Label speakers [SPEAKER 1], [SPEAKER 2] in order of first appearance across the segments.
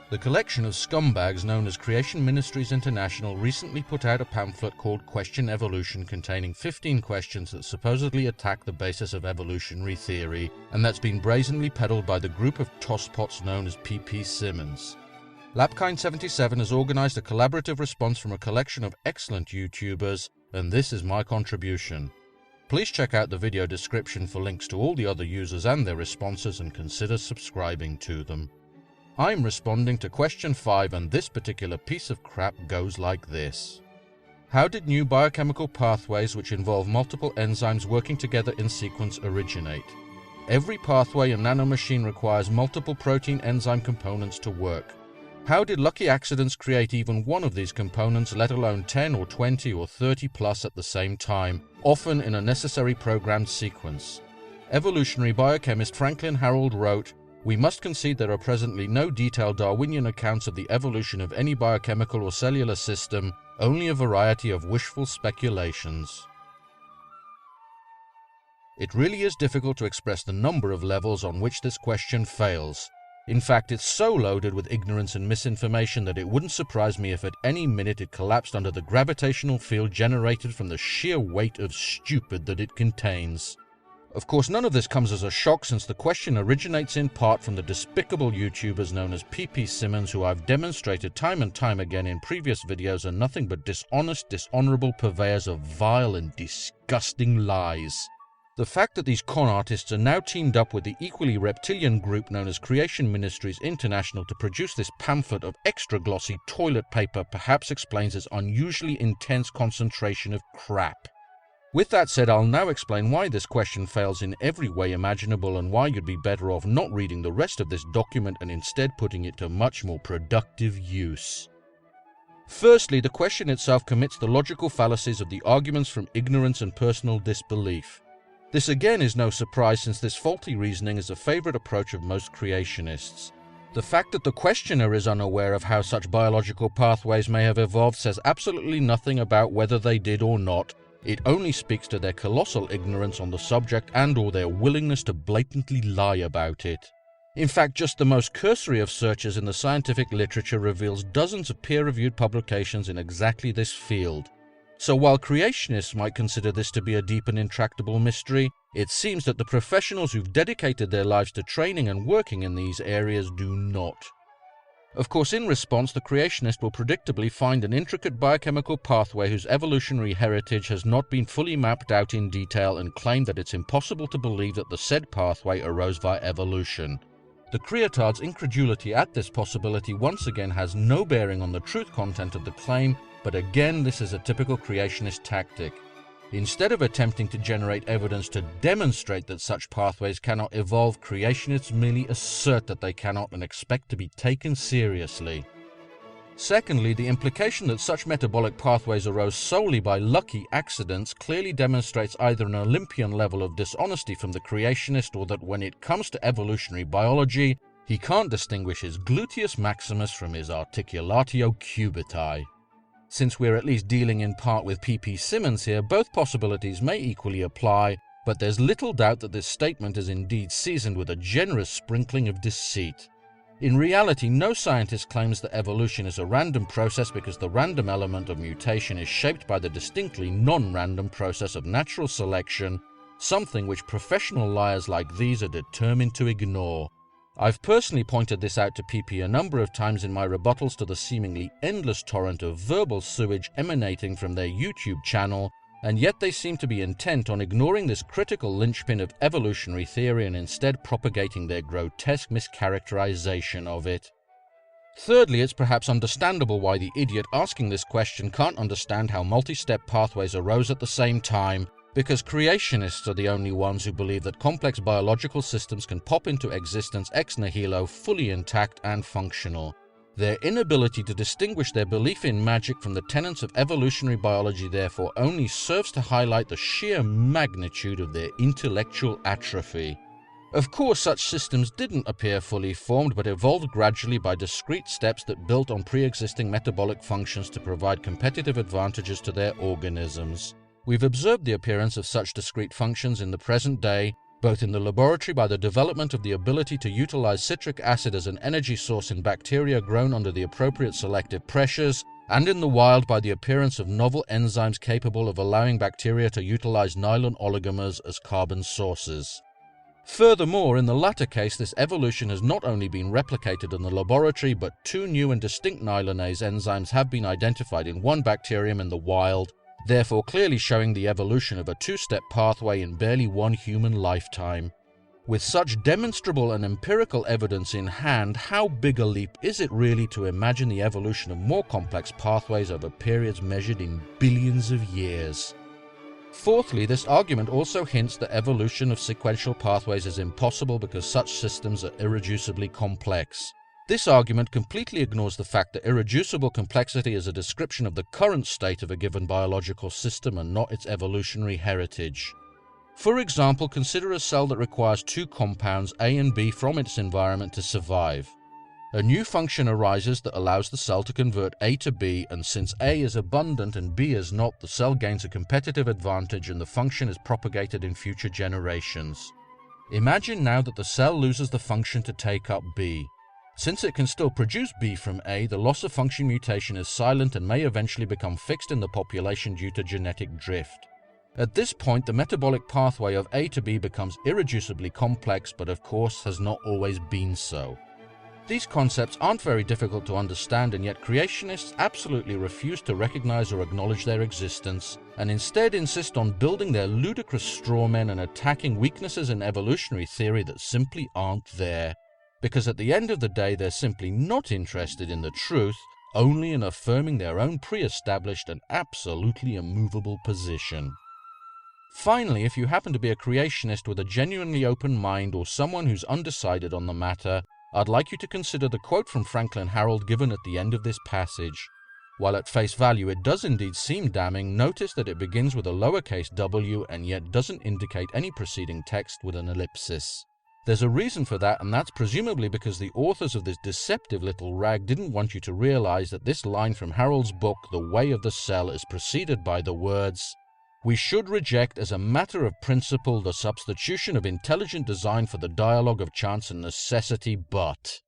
[SPEAKER 1] The collection of scumbags known as Creation Ministries International recently put out a pamphlet called Question Evolution, containing 15 questions that supposedly attack the basis of evolutionary theory, and that's been brazenly peddled by the group of tosspots known as PP Simmons. Lapkind77 has organized a collaborative response from a collection of excellent YouTubers, and this is my contribution. Please check out the video description for links to all the other users and their responses, and consider subscribing to them. I'm responding to question 5, and this particular piece of crap goes like this. How did new biochemical pathways which involve multiple enzymes working together in sequence originate? Every pathway in nanomachine requires multiple protein enzyme components to work. How did lucky accidents create even one of these components, let alone 10 or 20 or 30 plus at the same time, often in a necessary programmed sequence? Evolutionary biochemist Franklin Harold wrote, "We must concede there are presently no detailed Darwinian accounts of the evolution of any biochemical or cellular system, only a variety of wishful speculations." It really is difficult to express the number of levels on which this question fails. In fact, it's so loaded with ignorance and misinformation that it wouldn't surprise me if at any minute it collapsed under the gravitational field generated from the sheer weight of stupid that it contains. Of course, none of this comes as a shock, since the question originates in part from the despicable YouTubers known as PP Simmons, who I've demonstrated time and time again in previous videos are nothing but dishonest, dishonorable purveyors of vile and disgusting lies. The fact that these con artists are now teamed up with the equally reptilian group known as Creation Ministries International to produce this pamphlet of extra glossy toilet paper perhaps explains its unusually intense concentration of crap. With that said, I'll now explain why this question fails in every way imaginable, and why you'd be better off not reading the rest of this document and instead putting it to much more productive use. Firstly, the question itself commits the logical fallacies of the arguments from ignorance and personal disbelief. This again is no surprise, since this faulty reasoning is a favorite approach of most creationists. The fact that the questioner is unaware of how such biological pathways may have evolved says absolutely nothing about whether they did or not. It only speaks to their colossal ignorance on the subject and/or their willingness to blatantly lie about it. In fact, just the most cursory of searches in the scientific literature reveals dozens of peer-reviewed publications in exactly this field. So while creationists might consider this to be a deep and intractable mystery, it seems that the professionals who've dedicated their lives to training and working in these areas do not. Of course, in response, the creationist will predictably find an intricate biochemical pathway whose evolutionary heritage has not been fully mapped out in detail, and claim that it's impossible to believe that the said pathway arose via evolution. The creatard's incredulity at this possibility once again has no bearing on the truth content of the claim, but again this is a typical creationist tactic. Instead of attempting to generate evidence to demonstrate that such pathways cannot evolve, creationists merely assert that they cannot and expect to be taken seriously. Secondly, the implication that such metabolic pathways arose solely by lucky accidents clearly demonstrates either an Olympian level of dishonesty from the creationist, or that when it comes to evolutionary biology, he can't distinguish his gluteus maximus from his articulatio cubitae. Since we're at least dealing in part with PP Simmons here, both possibilities may equally apply, but there's little doubt that this statement is indeed seasoned with a generous sprinkling of deceit. In reality, no scientist claims that evolution is a random process, because the random element of mutation is shaped by the distinctly non-random process of natural selection, something which professional liars like these are determined to ignore. I've personally pointed this out to PP a number of times in my rebuttals to the seemingly endless torrent of verbal sewage emanating from their YouTube channel, and yet they seem to be intent on ignoring this critical linchpin of evolutionary theory and instead propagating their grotesque mischaracterization of it. Thirdly, it's perhaps understandable why the idiot asking this question can't understand how multi-step pathways arose at the same time, because creationists are the only ones who believe that complex biological systems can pop into existence ex nihilo, fully intact and functional. Their inability to distinguish their belief in magic from the tenets of evolutionary biology therefore only serves to highlight the sheer magnitude of their intellectual atrophy. Of course, such systems didn't appear fully formed, but evolved gradually by discrete steps that built on pre-existing metabolic functions to provide competitive advantages to their organisms. We've observed the appearance of such discrete functions in the present day, both in the laboratory by the development of the ability to utilize citric acid as an energy source in bacteria grown under the appropriate selective pressures, and in the wild by the appearance of novel enzymes capable of allowing bacteria to utilize nylon oligomers as carbon sources. Furthermore, in the latter case, this evolution has not only been replicated in the laboratory, but two new and distinct nylonase enzymes have been identified in one bacterium in the wild, therefore clearly showing the evolution of a two-step pathway in barely one human lifetime. With such demonstrable and empirical evidence in hand, how big a leap is it really to imagine the evolution of more complex pathways over periods measured in billions of years? Fourthly, this argument also hints that evolution of sequential pathways is impossible because such systems are irreducibly complex. This argument completely ignores the fact that irreducible complexity is a description of the current state of a given biological system and not its evolutionary heritage. For example, consider a cell that requires two compounds, A and B, from its environment to survive. A new function arises that allows the cell to convert A to B, and since A is abundant and B is not, the cell gains a competitive advantage and the function is propagated in future generations. Imagine now that the cell loses the function to take up B. Since it can still produce B from A, the loss of function mutation is silent and may eventually become fixed in the population due to genetic drift. At this point, the metabolic pathway of A to B becomes irreducibly complex, but of course has not always been so. These concepts aren't very difficult to understand, and yet creationists absolutely refuse to recognize or acknowledge their existence, and instead insist on building their ludicrous straw men and attacking weaknesses in evolutionary theory that simply aren't there. Because at the end of the day, they're simply not interested in the truth, only in affirming their own pre-established and absolutely immovable position. Finally, if you happen to be a creationist with a genuinely open mind or someone who's undecided on the matter, I'd like you to consider the quote from Franklin Harold given at the end of this passage. While at face value it does indeed seem damning, notice that it begins with a lowercase w and yet doesn't indicate any preceding text with an ellipsis. There's a reason for that, and that's presumably because the authors of this deceptive little rag didn't want you to realize that this line from Harold's book, The Way of the Cell, is preceded by the words, "We should reject as a matter of principle the substitution of intelligent design for the dialogue of chance and necessity, but..."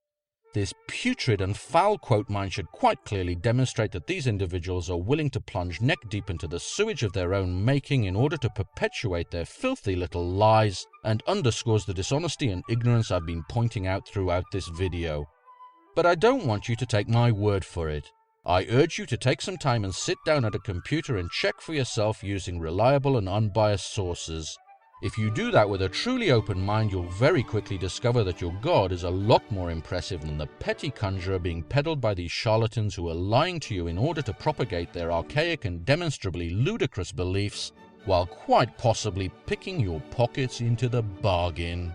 [SPEAKER 1] This putrid and foul quote mine should quite clearly demonstrate that these individuals are willing to plunge neck deep into the sewage of their own making in order to perpetuate their filthy little lies, and underscores the dishonesty and ignorance I've been pointing out throughout this video. But I don't want you to take my word for it. I urge you to take some time and sit down at a computer and check for yourself using reliable and unbiased sources. If you do that with a truly open mind, you'll very quickly discover that your God is a lot more impressive than the petty conjurer being peddled by these charlatans who are lying to you in order to propagate their archaic and demonstrably ludicrous beliefs, while quite possibly picking your pockets into the bargain.